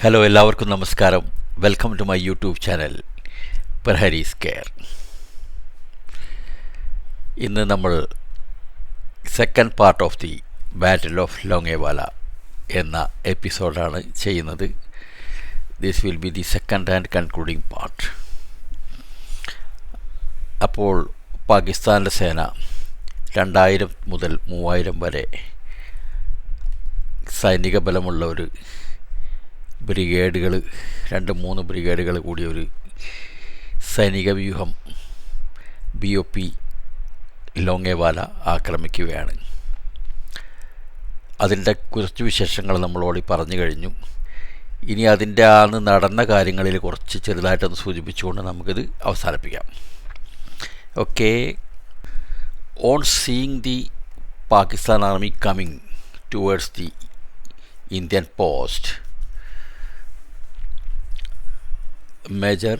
Hello, എല്ലാവർക്കും നമസ്കാരം. Welcome to my YouTube channel Praharis care. ഇന്ന് നമ്മൾ second part of the battle of Longewala എന്ന എപ്പിസോഡാണ് ചെയ്യുന്നത്. This will be the second and concluding part. അപ്പോൾ പാകിസ്ഥാൻ്റെ സേന 2000 മുതൽ 3000 വരെ സൈനിക ബലമുള്ള ഒരു ബ്രിഗേഡുകൾ, 2-3 ബ്രിഗേഡുകൾ കൂടിയ ഒരു സൈനിക വ്യൂഹം BOP ലോങ്ങേവാല ആക്രമിക്കുകയാണ്. അതിൻ്റെ കുറച്ച് വിശേഷങ്ങൾ നമ്മളോട് പറഞ്ഞു കഴിഞ്ഞു. ഇനി അതിൻ്റെ അന്ന് നടന്ന കാര്യങ്ങളിൽ കുറച്ച് ചെറുതായിട്ടൊന്ന് സൂചിപ്പിച്ചുകൊണ്ട് നമുക്കിത് അവസാനിപ്പിക്കാം. Okay. On seeing the Pakistan army coming towards the Indian post, Major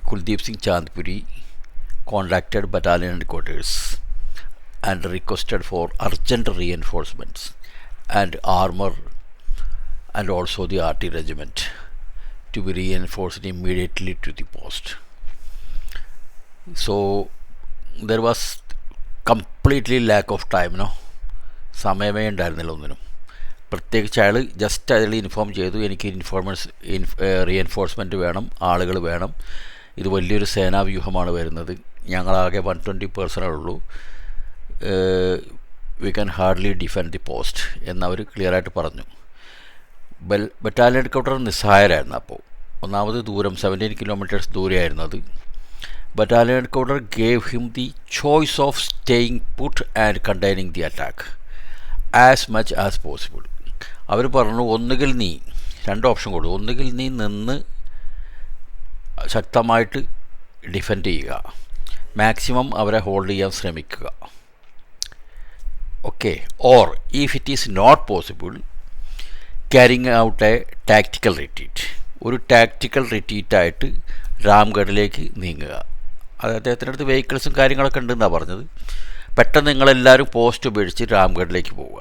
Kuldeep Singh Chandpuri contacted battalion headquarters and requested for urgent reinforcements and armor and also the RT regiment to be reinforced immediately to the post. So there was completely lack of time, സമയമേ ഉണ്ടായിരുന്നില്ല ഒന്നിനും. പ്രത്യേകിച്ച് അയാൾ just അതിൽ inform ചെയ്തു, എനിക്ക് reinforcement വേണം, ആളുകൾ വേണം, ഇത് വലിയൊരു സേനാവ്യൂഹമാണ് വരുന്നത്, ഞങ്ങളാകെ 120 പേഴ്സണുള്ളൂ, we can hardly defend the post എന്നവർ ക്ലിയറായിട്ട് പറഞ്ഞു. ബറ്റാലിയൻ ഹെഡ്ക്വാർട്ടർ നിസ്സഹായരായിരുന്നു. അപ്പോൾ ഒന്നാമത് ദൂരം 17 കിലോമീറ്റേഴ്സ് ദൂരെയായിരുന്നു അത്. Battalion headquarter gave him the choice of staying put and containing the attack as much as possible. അവർ പറഞ്ഞു, ഒന്നുകിൽ നീ 2 ഓപ്ഷൻ കൊടുത്തു. ഒന്നുകിൽ നീ നിന്ന് ശക്തമായിട്ട് ഡിഫെൻഡ് ചെയ്യുക, മാക്സിമം അവരെ ഹോൾഡ് ചെയ്യാൻ ശ്രമിക്കുക. Okay. Or if it is not possible, carrying out a tactical retreat. ഒരു ടാക്റ്റിക്കൽ റിട്രീറ്റായിട്ട് രാംഗഡിലേക്ക് നീങ്ങുക. അത് അദ്ദേഹത്തിൻ്റെ അടുത്ത് വെഹിക്കിൾസും കാര്യങ്ങളൊക്കെ ഉണ്ടെന്നാണ് പറഞ്ഞത്. പെട്ടെന്ന് നിങ്ങളെല്ലാവരും പോസ്റ്റ് ഉപേക്ഷിച്ച് രാംഗഡിലേക്ക് പോവുക.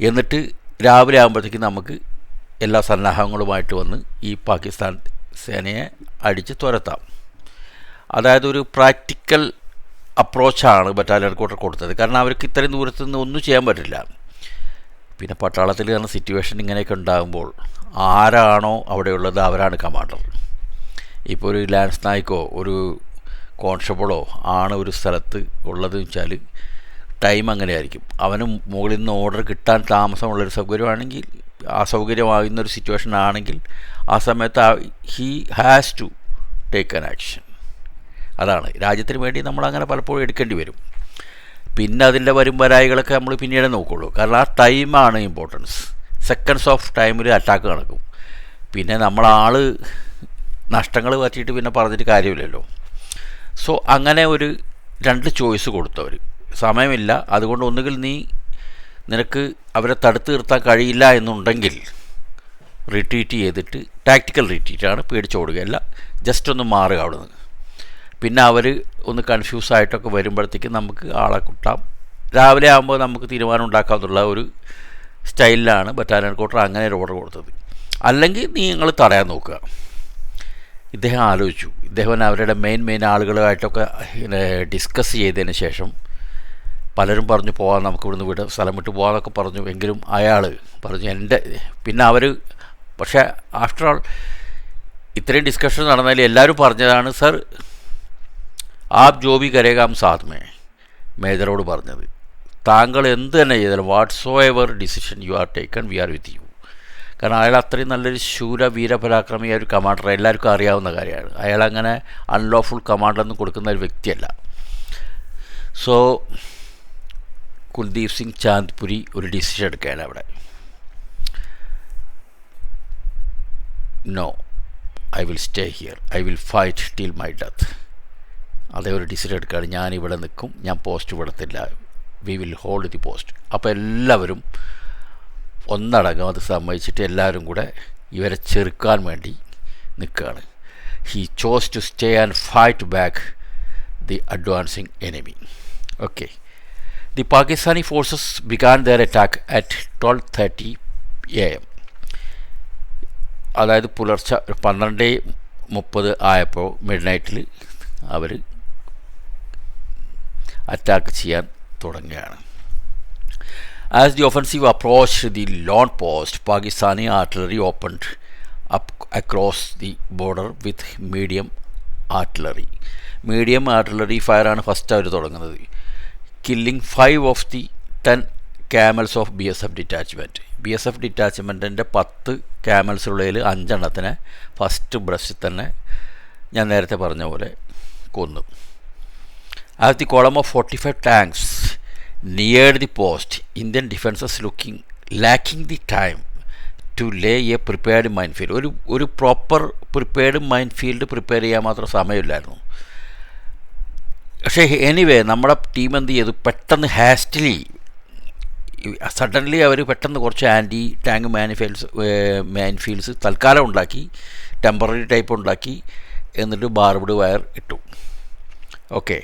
എന്നിട്ട് രാവിലെ ആകുമ്പോഴത്തേക്കും നമുക്ക് എല്ലാ സന്നാഹങ്ങളുമായിട്ട് വന്ന് ഈ പാകിസ്ഥാൻ സേനയെ അടിച്ച് തുരത്താം. അതായത് ഒരു പ്രാക്ടിക്കൽ അപ്രോച്ചാണ് ബറ്റാലിയൻ ഹെഡ്ക്വാർട്ടർ കൊടുത്തത്. കാരണം അവർക്ക് ഇത്രയും ദൂരത്തു നിന്ന് ഒന്നും ചെയ്യാൻ പറ്റില്ല. പിന്നെ പട്ടാളത്തിൽ കാണുന്ന സിറ്റുവേഷൻ ഇങ്ങനെയൊക്കെ ഉണ്ടാകുമ്പോൾ ആരാണോ അവിടെയുള്ളത് അവരാണ് കമാൻഡർ. ഇപ്പോൾ ഒരു ലാൻസ് നായിക്കോ ഒരു കോൺസ്റ്റബിളോ ആണ് ഒരു സ്ഥലത്ത് ഉള്ളതെന്ന് വെച്ചാൽ ടൈം അങ്ങനെയായിരിക്കും. അവന് മുകളിൽ നിന്ന് ഓർഡർ കിട്ടാൻ താമസമുള്ളൊരു സൗകര്യമാണെങ്കിൽ, ആ സൗകര്യമാകുന്നൊരു സിറ്റുവേഷൻ ആണെങ്കിൽ ആ സമയത്ത് he has to take an action. അതാണ് രാജ്യത്തിന് വേണ്ടി നമ്മളങ്ങനെ പലപ്പോഴും എടുക്കേണ്ടി വരും. പിന്നെ അതിൻ്റെ വരായികളൊക്കെ നമ്മൾ പിന്നീട് നോക്കുള്ളൂ. കാരണം ആ ടൈമാണ് ഇമ്പോർട്ടൻസ്. സെക്കൻഡ്സ് ഓഫ് ടൈമിൽ അറ്റാക്ക് നടക്കും. പിന്നെ നമ്മളാൾ നഷ്ടങ്ങൾ പറ്റിയിട്ട് പിന്നെ പറഞ്ഞിട്ട് കാര്യമില്ലല്ലോ. സോ അങ്ങനെ ഒരു 2 ചോയ്സ് കൊടുത്തവർ. സമയമില്ല, അതുകൊണ്ട് ഒന്നുകിൽ നിനക്ക് അവരെ തടുത്ത് നിർത്താൻ കഴിയില്ല എന്നുണ്ടെങ്കിൽ റിട്രീറ്റ് ചെയ്തിട്ട്, ടാക്റ്റിക്കൽ റിട്രീറ്റാണ്, പേടിച്ചോടുകയല്ല, ജസ്റ്റ് ഒന്ന് മാറുക അവിടെ നിന്ന്. പിന്നെ അവർ ഒന്ന് കൺഫ്യൂസായിട്ടൊക്കെ വരുമ്പോഴത്തേക്കും നമുക്ക് ആളെ കൂട്ടാം. രാവിലെ ആകുമ്പോൾ നമുക്ക് തീരുമാനം ഉണ്ടാക്കാമെന്നുള്ള ഒരു സ്റ്റൈലിലാണ് ബറ്റാലിയൻ ഹെഡ്ക്വാർട്ടർ അങ്ങനെ ഒരു ഓർഡർ കൊടുത്തത്. അല്ലെങ്കിൽ നിങ്ങൾ തടയാൻ നോക്കുക. ഇദ്ദേഹം ആലോചിച്ചു. ഇദ്ദേഹം അവരുടെ മെയിൻ ആളുകളുമായിട്ടൊക്കെ ഡിസ്കസ് ചെയ്തതിന് ശേഷം പലരും പറഞ്ഞു പോകാൻ, നമുക്ക് ഇവിടുന്ന് സ്ഥലം വിട്ട് പോകാമെന്നൊക്കെ പറഞ്ഞു. എങ്കിലും അയാൾ പറഞ്ഞു പിന്നെ അവർ, പക്ഷേ ആഫ്റ്റർ ഓൾ ഇത്രയും ഡിസ്കഷൻ നടന്നാലും എല്ലാവരും പറഞ്ഞതാണ്, സർ ആപ് ജോ ബി കരേഗാം സാത്ത് മേ, മേജറോട് പറഞ്ഞത്, താങ്കൾ എന്ത് തന്നെ ചെയ്താലും whatsoever decision you are taken we are with you. കാരണം അയാൾ അത്രയും നല്ലൊരു ശൂര വീരപരാക്രമിയായ ഒരു കമാൻഡർ, എല്ലാവർക്കും അറിയാവുന്ന കാര്യമാണ്. അയാളങ്ങനെ അൺലോഫുൾ കമാൻഡൊന്നും കൊടുക്കുന്ന ഒരു വ്യക്തിയല്ല. സോ കുൽദീപ് സിംഗ് ചാന്ദ്പുരി ഒരു ഡിസിഷൻ എടുക്കുകയാണ് അവിടെ. No, I will stay here, I will fight till my death. അതേ ഒരു ഡിസിഷൻ എടുക്കുകയാണ്. ഞാനിവിടെ നിൽക്കും, ഞാൻ പോസ്റ്റ് വിടത്തില്ല, we will hold the post. അപ്പോൾ എല്ലാവരും ഒന്നടങ്കം അത് സമ്മതിച്ചിട്ട് എല്ലാവരും കൂടെ ഇവരെ ചെറുക്കാൻ വേണ്ടി നിൽക്കുകയാണ്. He chose to stay and fight back the advancing enemy. Okay. The Pakistani forces began their attack at 12:30 am. അതായത് പുലർച്ചെ 12:30 ആയപ്പോൾ മിഡ്നൈറ്റിൽ അവർ അറ്റാക്ക് ചെയ്യാൻ തുടങ്ങുകയാണ്. As the offensive approached the lawn post, Pakistani artillery opened up across the border with medium artillery ഫയറാണ് first അവർ തുടങ്ങുന്നത്. Killing 5 of the 10 camels of BSF detachment. BSF ഡിറ്റാച്ച്മെൻറ്റിൻ്റെ 10 ക്യാമൽസുള്ളതിൽ 5 എണ്ണത്തിനെ ഫസ്റ്റ് ബ്രഷിൽ തന്നെ ഞാൻ നേരത്തെ പറഞ്ഞ പോലെ കൊന്നു. As the column of 45 tanks neared the post, Indian defences lacking the time to lay a prepared minefield. ഒരു പ്രോപ്പർ പ്രിപ്പയർഡ് മൈൻഫീൽഡ് പ്രിപ്പയർ ചെയ്യാൻ മാത്രം സമയമില്ലായിരുന്നു. പക്ഷേ എനിവേ നമ്മുടെ ടീം എന്ത് ചെയ്തു, പെട്ടെന്ന് സഡൻലി അവർ പെട്ടെന്ന് കുറച്ച് ആൻറ്റി ടാങ്ക് മൈൻഫീൽഡ്സ് തൽക്കാലം ഉണ്ടാക്കി, ടെമ്പററി ടൈപ്പ് ഉണ്ടാക്കി, എന്നിട്ട് ബാർബഡ് വയർ ഇട്ടു. ഓക്കെ,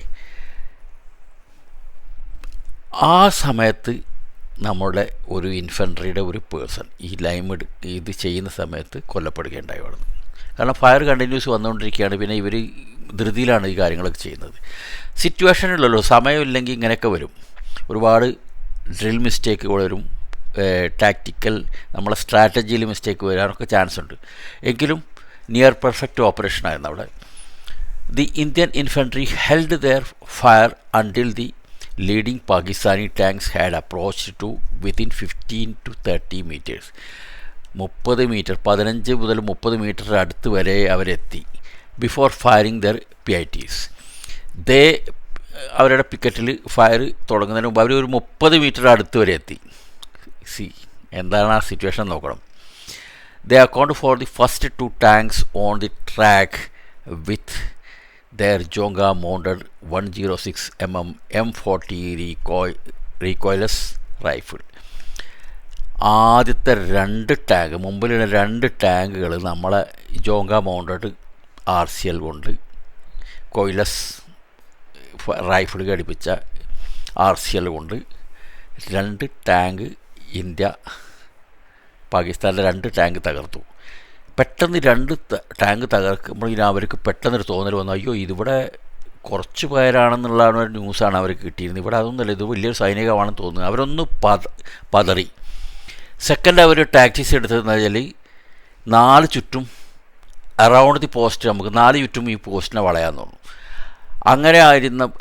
ആ സമയത്ത് നമ്മുടെ ഒരു ഇൻഫൻട്രിയുടെ ഒരു പേഴ്സൺ ഈ ഇത് ചെയ്യുന്ന സമയത്ത് കൊല്ലപ്പെടുകയുണ്ടായി വളർന്നു. കാരണം ഫയർ കണ്ടിന്യൂസ് വന്നുകൊണ്ടിരിക്കുകയാണ്. പിന്നെ ഇവർ ധൃതിയിലാണ് ഈ കാര്യങ്ങളൊക്കെ ചെയ്യുന്നത്. സിറ്റുവേഷനിലല്ലോ, സമയമില്ലെങ്കിൽ ഇങ്ങനെയൊക്കെ വരും. ഒരുപാട് ഡ്രിൽ മിസ്റ്റേക്കുകൾ വരും, ടാക്റ്റിക്കൽ നമ്മളെ സ്ട്രാറ്റജിയിൽ മിസ്റ്റേക്ക് വരാനൊക്കെ ചാൻസ് ഉണ്ട്. എങ്കിലും നിയർ പെർഫെക്റ്റ് ഓപ്പറേഷനായിരുന്നു അവിടെ. The Indian infantry held their fire until the leading Pakistani tanks had approached to within 15 to 30 meters. 15 മുതൽ 30 മീറ്റർ അടുത്ത് വരെ അവരെത്തി. Before firing their PITs. അവരുടെ പിക്കറ്റിൽ ഫയർ തുടങ്ങുന്നതിന് മുമ്പ് അവർ ഒരു 30 മീറ്റർ അടുത്ത് വരെ എത്തി. എന്താണ് ആ സിറ്റുവേഷൻ നോക്കണം. They account for the first 2 tanks on the track with their Jonga mounted 106 mm M40 recoilless rifle. ആദ്യത്തെ 2 ടാങ്ക്, മുമ്പിലുള്ള 2 ടാങ്കുകൾ നമ്മളെ ജോങ്ക മൗണ്ടഡ് RCL കൊണ്ട് കോയിലസ് റൈഫിൾ ഘടിപ്പിച്ച RCL കൊണ്ട് 2 ടാങ്ക് ഇന്ത്യ പാകിസ്ഥാനിലെ 2 ടാങ്ക് തകർത്തു. പെട്ടെന്ന് 2 ടാങ്ക് തകർക്കുമ്പോൾ അവർക്ക് പെട്ടെന്നൊരു തോന്നൽ വന്നു, അയ്യോ ഇതിവിടെ കുറച്ച് പേരാണെന്നുള്ളതാണ് ഒരു ന്യൂസാണ് അവർക്ക് കിട്ടിയിരുന്നത്. ഇവിടെ അതൊന്നുമല്ല, ഇത് വലിയൊരു സൈനികമാണെന്ന് തോന്നുന്നു. അവരൊന്ന് പതറി. സെക്കൻഡ് അവർ ടാക്ടിക്സ് എടുത്തതെന്ന് വെച്ചാൽ 4 ചുറ്റും അറൗണ്ട് ദി പോസ്റ്റ്, നമുക്ക് 4 ചുറ്റും ഈ പോസ്റ്റിനെ വളയാൻ തോന്നും.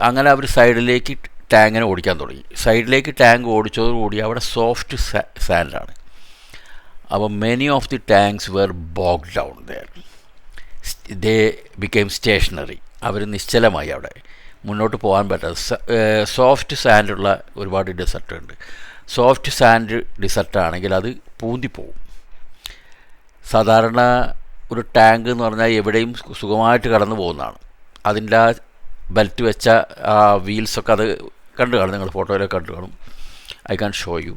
അങ്ങനെ അവർ സൈഡിലേക്ക് ടാങ്കിനെ ഓടിക്കാൻ തുടങ്ങി. സൈഡിലേക്ക് ടാങ്ക് ഓടിച്ചതോടുകൂടി അവിടെ സോഫ്റ്റ് സാൻഡാണ്. അപ്പോൾ many of the tanks were bog down there. They became stationary. അവർ നിശ്ചലമായി, അവിടെ മുന്നോട്ട് പോകാൻ പറ്റാതെ. സോഫ്റ്റ് സാൻഡുള്ള ഒരുപാട് ഡെസർട്ട് ഉണ്ട്. സോഫ്റ്റ് സാൻഡ് ഡെസർട്ടാണെങ്കിൽ അത് പൂന്തിപ്പോവും. സാധാരണ ഒരു ടാങ്ക് എന്ന് പറഞ്ഞാൽ എവിടെയും സുഖമായിട്ട് കടന്നു പോകുന്നതാണ്. അതിൻ്റെ ആ ബെൽറ്റ് വെച്ച ആ വീൽസൊക്കെ അത് കണ്ടു കാണും, നിങ്ങൾ ഫോട്ടോയിലൊക്കെ കണ്ടു കാണും. I can show you.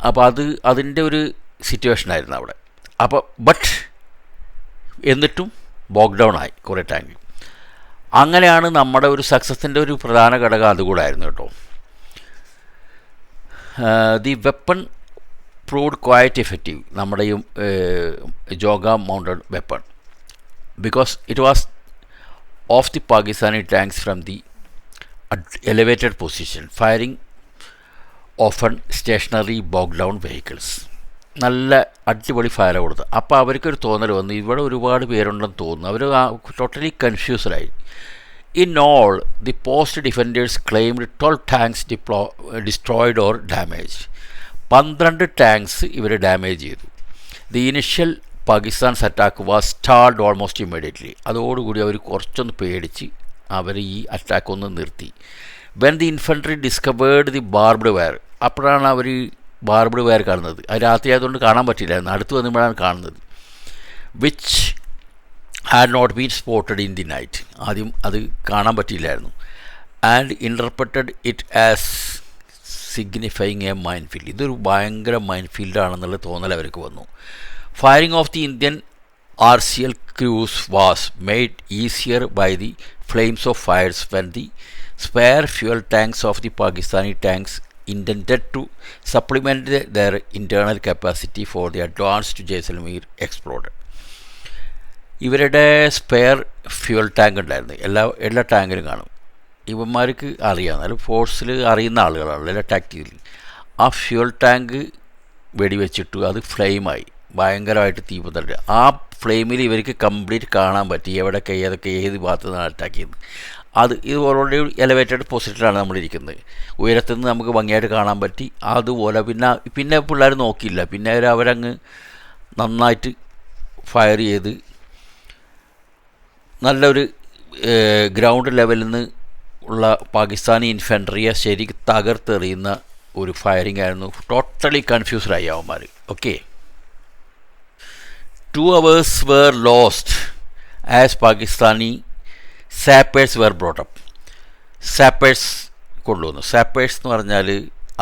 അപ്പോൾ അതിൻ്റെ ഒരു സിറ്റുവേഷനായിരുന്നു അവിടെ. അപ്പോൾ എന്നിട്ടും ബോഗ് ഡൗൺ ആയി കുറേ ടാങ്ക്. അങ്ങനെയാണ് നമ്മുടെ ഒരു സക്സസിൻ്റെ ഒരു പ്രധാന ഘടകം അതുകൂടായിരുന്നു കേട്ടോ. The weapon proved quite effective, നമ്മുടെ ഈ Jonga mounted weapon, because it was of the Pakistani tanks from the elevated position, firing often stationary bog down vehicles. നല്ല അടിപൊളി ഫയർ കൊടുത്തു. അപ്പോൾ അവർക്കൊരു തോന്നൽ വന്നു, ഇവിടെ ഒരുപാട് പേരുണ്ടെന്ന് തോന്നുന്നു. അവർ ടോട്ടലി കൺഫ്യൂസ്ഡായി. In all the post defenders claimed 12 tanks destroyed or damage. 12 tanks ഇവർ ഡാമേജ് ചെയ്തു. The initial Pakistans attack was stalled almost immediately. അതോടുകൂടി അവർ കുറച്ചൊന്ന് പേടിച്ച് അവർ ഈ അറ്റാക്കൊന്ന് നിർത്തി. When the infantry discovered the barbed wire, അപ്പോഴാണ് അവർ ബാർബ്ഡ് വയർ കാണുന്നത്. അത് രാത്രി ആയതുകൊണ്ട് കാണാൻ പറ്റില്ലായിരുന്നു, അടുത്ത് വന്നപ്പോഴാണ് കാണുന്നത്. Which had not been spotted in the night. ആദ്യം അത് കാണാൻ പറ്റിയില്ലായിരുന്നു. And interpreted it as signifying a minefield. ഇതൊരു ഭയങ്കര മൈൻഫീൽഡാണെന്നുള്ള തോന്നൽ അവർക്ക് വന്നു. Firing of the Indian RCL crews was made easier by the flames of fires when the spare fuel tanks of the Pakistani tanks intended to supplement their internal capacity for the advanced Jaisalmer exploded. ഇവരുടെ spare fuel tank ഉണ്ടായിരുന്നു. എല്ലാ ടാങ്കിലും കാണും. ഇവന്മാർക്ക് അറിയാം, നല്ല ഫോഴ്സിൽ അറിയുന്ന ആളുകളാണ് എല്ലാ ടാക്ടിക്കലി. ആ ഫ്യൂൽ ടാങ്ക് വെടിവെച്ചിട്ടു അത് ഫ്ലെയിമായി, ഭയങ്കരമായിട്ട് തീ പന്തലിട്ട്. ആ ഫ്ലെയിമിൽ ഇവർക്ക് കംപ്ലീറ്റ് കാണാൻ പറ്റി എവിടെയൊക്കെ ഏതൊക്കെ ഏത് ഭാഗത്തു നിന്നാണ് അറ്റാക്ക് ചെയ്യുന്നത്. ഇത് ഓൾറെഡി എലവേറ്റഡ് പൊസിഷനിലാണ് നമ്മളിരിക്കുന്നത്. ഉയരത്തു നിന്ന് നമുക്ക് ഭംഗിയായിട്ട് കാണാൻ പറ്റി. അതുപോലെ പിന്നെ പിള്ളേർ നോക്കിയില്ല. പിന്നെ അവരങ്ങ് നന്നായിട്ട് ഫയർ ചെയ്ത് നല്ലൊരു ഗ്രൗണ്ട് ലെവലിൽ നിന്ന് ഉള്ള പാകിസ്ഥാനി ഇൻഫൻട്രിയെ ശരിക്കും തകർത്തെറിയുന്ന ഒരു ഫയറിംഗ് ആയിരുന്നു. ടോട്ടലി കൺഫ്യൂസ്ഡായി അവന്മാർ. Okay, 2 hours were lost as Pakistani sappers were brought up. സാപ്പേഴ്സ് കൊണ്ടുവന്നു. സാപ്പേഴ്സ് എന്ന് പറഞ്ഞാൽ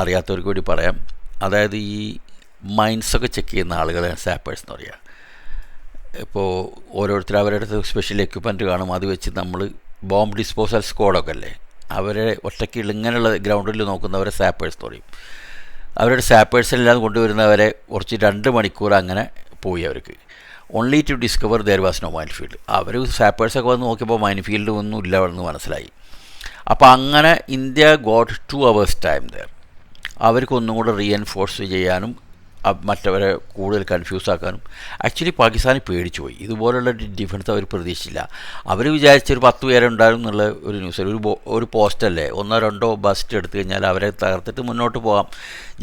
അറിയാത്തവർക്ക് വേണ്ടി പറയാം, അതായത് ഈ മൈൻസൊക്കെ ചെക്ക് ചെയ്യുന്ന ആളുകളാണ് സാപ്പേഴ്സ് എന്ന് പറയുക. ഇപ്പോൾ ഓരോരുത്തർ അവരുടെ അടുത്ത് സ്പെഷ്യൽ എക്യുപ്മെൻറ്റ് കാണും. അത് വെച്ച് നമ്മൾ ബോംബ് ഡിസ്പോസൽ സ്ക്വാഡൊക്കെ അല്ലേ, അവരെ ഒറ്റയ്ക്ക് ഇങ്ങനെയുള്ള ഗ്രൗണ്ടിൽ നോക്കുന്നവരെ സാപ്പേഴ്സ് എന്ന് പറയും. അവരുടെ സാപ്പേഴ്സിനെല്ലാം കൊണ്ടുവരുന്നവരെ കുറച്ച് 2 മണിക്കൂർ അങ്ങനെ പോയി അവർക്ക്. Only to discover there was no mine field. അവർ സാപ്പേഴ്സൊക്കെ വന്ന് നോക്കിയപ്പോൾ മൈൻ ഫീൽഡ് ഒന്നും ഇല്ല എന്ന് മനസ്സിലായി. അപ്പോൾ അങ്ങനെ India got 2 hours time there. അവർക്കൊന്നും കൂടെ റീഎൻഫോഴ്സ് ചെയ്യാനും മറ്റവരെ കൂടുതൽ കൺഫ്യൂസ് ആക്കാനും. ആക്ച്വലി പാകിസ്ഥാനി പേടിച്ചു പോയി. ഇതുപോലുള്ള ഡിഫൻസ് അവർ പ്രതീക്ഷിച്ചില്ല. അവർ വിചാരിച്ചൊരു 10 പേരെ ഉണ്ടാകും എന്നുള്ള ഒരു ന്യൂസ്. ഒരു പോസ്റ്റല്ലേ, 1-2 ബസ്റ്റ് എടുത്തു കഴിഞ്ഞാൽ അവരെ തകർത്തിട്ട് മുന്നോട്ട് പോകാം.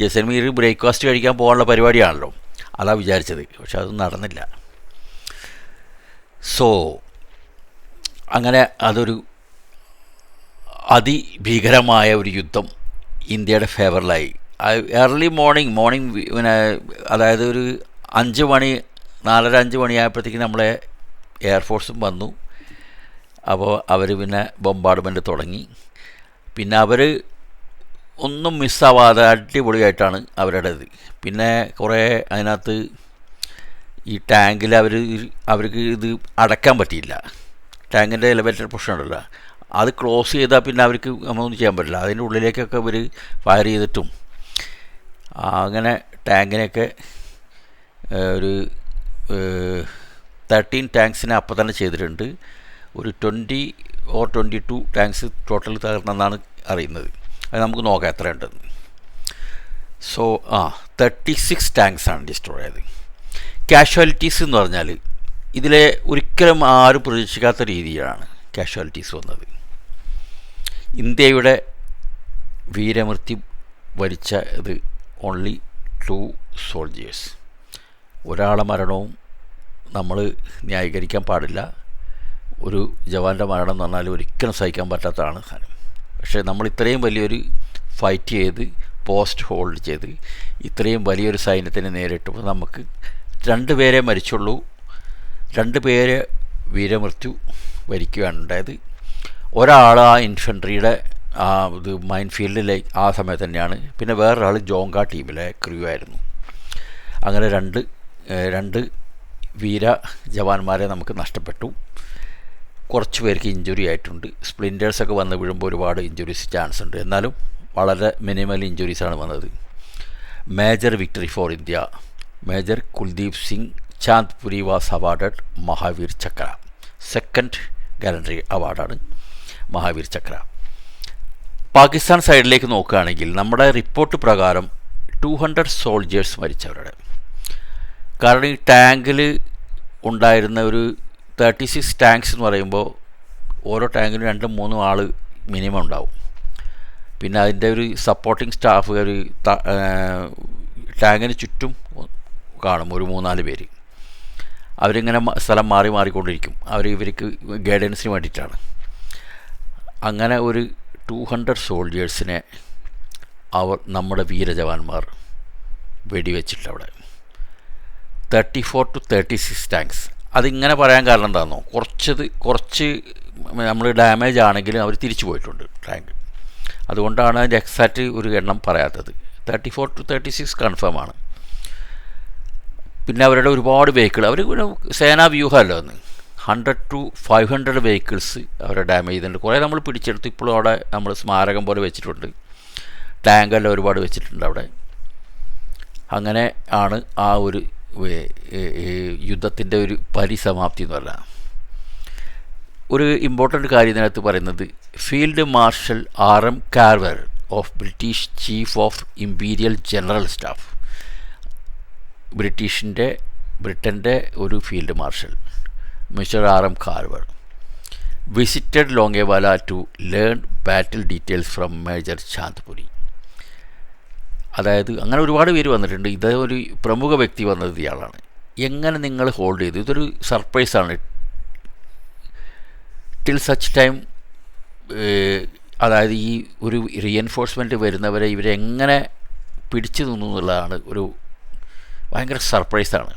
ജയ്സൽമീർ ബ്രേക്ക്ഫാസ്റ്റ് കഴിക്കാൻ പോകാനുള്ള പരിപാടിയാണല്ലോ, അതാ വിചാരിച്ചത്. പക്ഷെ അത് നടന്നില്ല. സോ അങ്ങനെ അതൊരു അതിഭീകരമായ ഒരു യുദ്ധം ഇന്ത്യയുടെ ഫേവറിലായി. ഏർലി മോർണിംഗ് പിന്നെ അതായത് ഒരു 5 മണി 4:30-5 മണിയായപ്പോഴത്തേക്ക് നമ്മളെ എയർഫോഴ്സും വന്നു. അപ്പോൾ അവർ പിന്നെ ബോംബാർഡ്മെൻറ്റ് തുടങ്ങി. പിന്നെ അവർ ഒന്നും മിസ്സാവാതെ അടിപൊളിയായിട്ടാണ് അവരുടേത്. പിന്നെ കുറേ അതിനകത്ത് ഈ ടാങ്കിൽ അവർക്ക് ഇത് അടയ്ക്കാൻ പറ്റിയില്ല. ടാങ്കിൻ്റെ എലവേറ്റഡ് പൊസിഷൻ ഉണ്ടല്ലോ, അത് ക്ലോസ് ചെയ്താൽ പിന്നെ അവർക്ക് നമ്മളൊന്നും ചെയ്യാൻ പറ്റില്ല. അതിൻ്റെ ഉള്ളിലേക്കൊക്കെ ഇവർ ഫയർ ചെയ്തിട്ടും അങ്ങനെ ടാങ്കിനെയൊക്കെ ഒരു 13 ടാങ്ക്സിനെ അപ്പം തന്നെ ചെയ്തിട്ടുണ്ട്. ഒരു 20 or 22 ടാങ്ക്സ് ടോട്ടൽ തകർന്നെന്നാണ് അറിയുന്നത്. അത് നമുക്ക് നോക്കാം എത്ര ഉണ്ടെന്ന്. സോ 36 ടാങ്ക്സാണ് ഡിസ്ട്രോയ് ആയത്. കാഷ്വാലിറ്റീസ് എന്ന് പറഞ്ഞാൽ ഇതിലെ ഒരിക്കലും ആരും പ്രതീക്ഷിക്കാത്ത രീതിയിലാണ് കാഷ്വാലിറ്റീസ് വന്നത്. ഇന്ത്യയുടെ വീരമൃത്യു വരിച്ച ഇത് ഓൺലി 2 soldiers. ഒരാളെ മരണവും നമ്മൾ ന്യായീകരിക്കാൻ പാടില്ല. ഒരു ജവാൻ്റെ മരണം എന്ന് പറഞ്ഞാൽ ഒരിക്കലും സഹിക്കാൻ പറ്റാത്തതാണ് സാധനം. പക്ഷേ നമ്മൾ ഇത്രയും വലിയൊരു ഫൈറ്റ് ചെയ്ത് പോസ്റ്റ് ഹോൾഡ് ചെയ്ത് ഇത്രയും വലിയൊരു സൈന്യത്തിനെ നേരിട്ടപ്പോൾ നമുക്ക് 2 പേരെ മരിച്ചുള്ളൂ. 2 പേര് വീരമൃത്യു വരിക്കുകയാണ് ഉണ്ടായത്. ഒരാൾ ആ ഇൻഫൻട്രിയുടെ ഇത് മൈൻ ഫീൽഡിലെ ആ സമയത്ത് തന്നെയാണ്. പിന്നെ വേറൊരാൾ ജോങ്ക ടീമിലെ ക്രൂ ആയിരുന്നു. അങ്ങനെ രണ്ട് വീര ജവാന്മാരെ നമുക്ക് നഷ്ടപ്പെട്ടു. കുറച്ച് പേർക്ക് ഇഞ്ചുറി ആയിട്ടുണ്ട്. സ്പ്ലിൻറ്റേഴ്സൊക്കെ വന്ന് വീഴുമ്പോൾ ഒരുപാട് ഇഞ്ചുറീസ് ചാൻസ് ഉണ്ട്. എന്നാലും വളരെ മിനിമൽ ഇഞ്ചുറീസാണ് വന്നത്. Major victory for India. Major Kuldeep Singh Chandpuri was awarded Mahavir Chakra. 2nd gallantry അവാർഡാണ് മഹാവീർ ചക്ര. പാകിസ്ഥാൻ സൈഡിലേക്ക് നോക്കുകയാണെങ്കിൽ നമ്മുടെ റിപ്പോർട്ട് പ്രകാരം 200 soldiers മരിച്ചവരുടെ. കാരണം ഈ ടാങ്കിൽ ഉണ്ടായിരുന്ന ഒരു 36 ടാങ്ക്സ് എന്ന് പറയുമ്പോൾ ഓരോ ടാങ്കിലും 2-3 ആൾ മിനിമം ഉണ്ടാവും. പിന്നെ അതിൻ്റെ ഒരു സപ്പോർട്ടിങ് സ്റ്റാഫ് ഒരു ടാങ്കിന് ചുറ്റും കാണും ഒരു 3-4 പേര്. അവരിങ്ങനെ സ്ഥലം മാറിക്കൊണ്ടിരിക്കും. ഇവർക്ക് ഗൈഡൻസിന് വേണ്ടിയിട്ടാണ്. അങ്ങനെ ഒരു 200 soldiers-നെ നമ്മുടെ വീരജവാന്മാർ വെടിവെച്ചിട്ട് അവിടെ 34 to 36 ടാങ്ക്സ്. അതിങ്ങനെ പറയാൻ കാരണം എന്താണെന്നോ, കുറച്ച് നമ്മൾ ഡാമേജ് ആണെങ്കിലും അവർ തിരിച്ചു പോയിട്ടുണ്ട് ടാങ്ക്. അതുകൊണ്ടാണ് അതിൻ്റെ എക്സാക്റ്റ് ഒരു എണ്ണം പറയാത്തത്. 34 to 36 കൺഫേം ആണ്. പിന്നെ അവരുടെ ഒരുപാട് വെഹിക്കിൾ, അവർ സേനാ വ്യൂഹമല്ലോ എന്ന് 100 to 500 വെഹിക്കിൾസ് അവരെ ഡാമേജ് ചെയ്തിട്ടുണ്ട്. കുറേ നമ്മൾ പിടിച്ചെടുത്ത് ഇപ്പോഴും അവിടെ നമ്മൾ സ്മാരകം പോലെ വെച്ചിട്ടുണ്ട്. ടാങ്കെല്ലാം ഒരുപാട് വെച്ചിട്ടുണ്ട് അവിടെ. അങ്ങനെ ആണ് ആ ഒരു യുദ്ധത്തിൻ്റെ ഒരു പരിസമാപ്തി എന്ന് പറഞ്ഞാൽ. ഒരു ഇമ്പോർട്ടൻ്റ് കാര്യം ഇതിനകത്ത് പറയുന്നത്, field marshal RM Carver of British chief of imperial general staff, ബ്രിട്ടൻ്റെ ഒരു field marshal mister RM Carver visited Longewala to learn battle details from major Chandpuri. അതായത് അങ്ങനെ ഒരുപാട് പേര് വന്നിട്ടുണ്ട്. ഇത് ഒരു പ്രമുഖ വ്യക്തി വന്നത് ഇയാളാണ്. എങ്ങനെ നിങ്ങൾ ഹോൾഡ് ചെയ്തു? ഇതൊരു സർപ്രൈസാണ്. ടിൽ സച്ച് ടൈം, അതായത് ഈ ഒരു റീഎൻഫോഴ്സ്മെൻറ്റ് വരുന്നവരെ ഇവരെങ്ങനെ പിടിച്ചു നിന്നു എന്നുള്ളതാണ് ഒരു ഭയങ്കര സർപ്രൈസാണ്.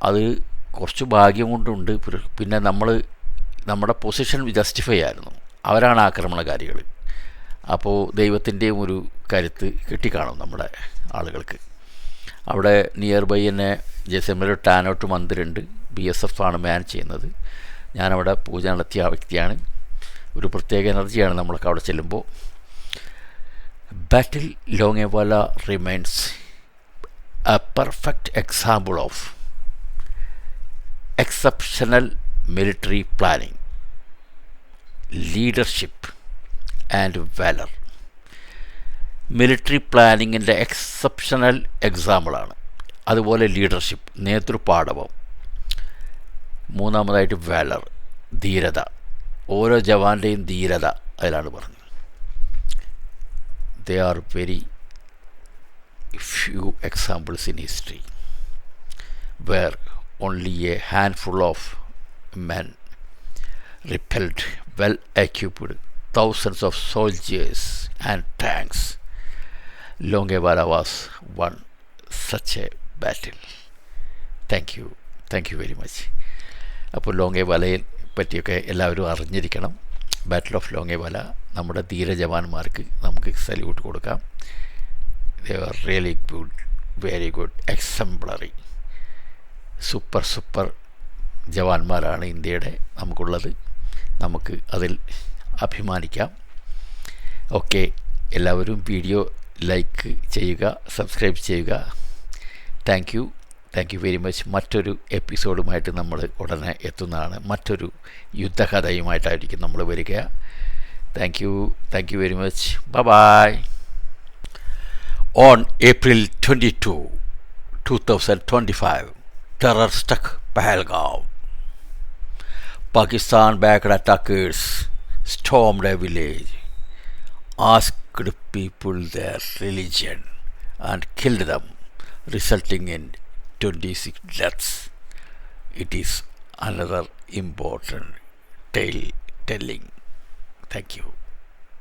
അത് കുറച്ച് ഭാഗ്യം കൊണ്ടുണ്ട്. പിന്നെ നമ്മുടെ പൊസിഷൻ ജസ്റ്റിഫൈ ആയിരുന്നു. അവരാണ് ആക്രമണകാരികൾ. അപ്പോൾ ദൈവത്തിൻ്റെയും ഒരു കരുത്ത് കിട്ടിക്കാണും നമ്മുടെ ആളുകൾക്ക്. അവിടെ നിയർ ബൈ തന്നെ ജയ്സൽമേർ ടാനോട്ട് മന്ദിരുണ്ട്. BSF ആണ് മാൻ ചെയ്യുന്നത്. ഞാനവിടെ പൂജ നടത്തിയ വ്യക്തിയാണ്. ഒരു പ്രത്യേക എനർജിയാണ് നമ്മളൊക്കെ അവിടെ ചെല്ലുമ്പോൾ. Battle Longewala remains a perfect example of exceptional military planning, leadership and valor. Military പ്ലാനിങ്ങിൻ്റെ എക്സെപ്ഷണൽ എക്സാമ്പിളാണ്. അതുപോലെ ലീഡർഷിപ്പ്, നേതൃപാടവം. മൂന്നാമതായിട്ട് വാലർ, ധീരത. ഓരോ ജവാൻ്റെയും ധീരത അതിലാണ് പറഞ്ഞത്. They are very few examples in history where only a handful of men repelled well-equipped thousands of soldiers and tanks. Longevala was won such a battle. Thank you very much. അപ്പോൾ ലോങ്കേവാലയെ പറ്റിയൊക്കെ എല്ലാവരും അറിഞ്ഞിരിക്കണം. ബാറ്റിൽ ഓഫ് ലോങ്കേവാല, നമ്മുടെ ധീര ജവാന്മാർക്ക് നമുക്ക് salute കൊടുക്കാം. They are really good, very good, exemplary, super ജവാന്മാരാണ് ഇന്ത്യയുടെ നമുക്കുള്ളത്. നമുക്ക് അതിൽ അഭിമാനിക്കാം. ഓക്കെ, എല്ലാവരും വീഡിയോ ലൈക്ക് ചെയ്യുക, സബ്സ്ക്രൈബ് ചെയ്യുക. Thank you very much. മറ്റൊരു എപ്പിസോഡുമായിട്ട് നമ്മൾ ഉടനെ എത്തുന്നതാണ്. മറ്റൊരു യുദ്ധകഥയുമായിട്ടായിരിക്കും നമ്മൾ വരിക. Thank you very much. Bye. On April 22, 2025, terror struck Pahalgam. Pakistan-backed attackers stormed a village, asked people their religion, and killed them, resulting in 26 deaths. It is another important tale telling. Thank you.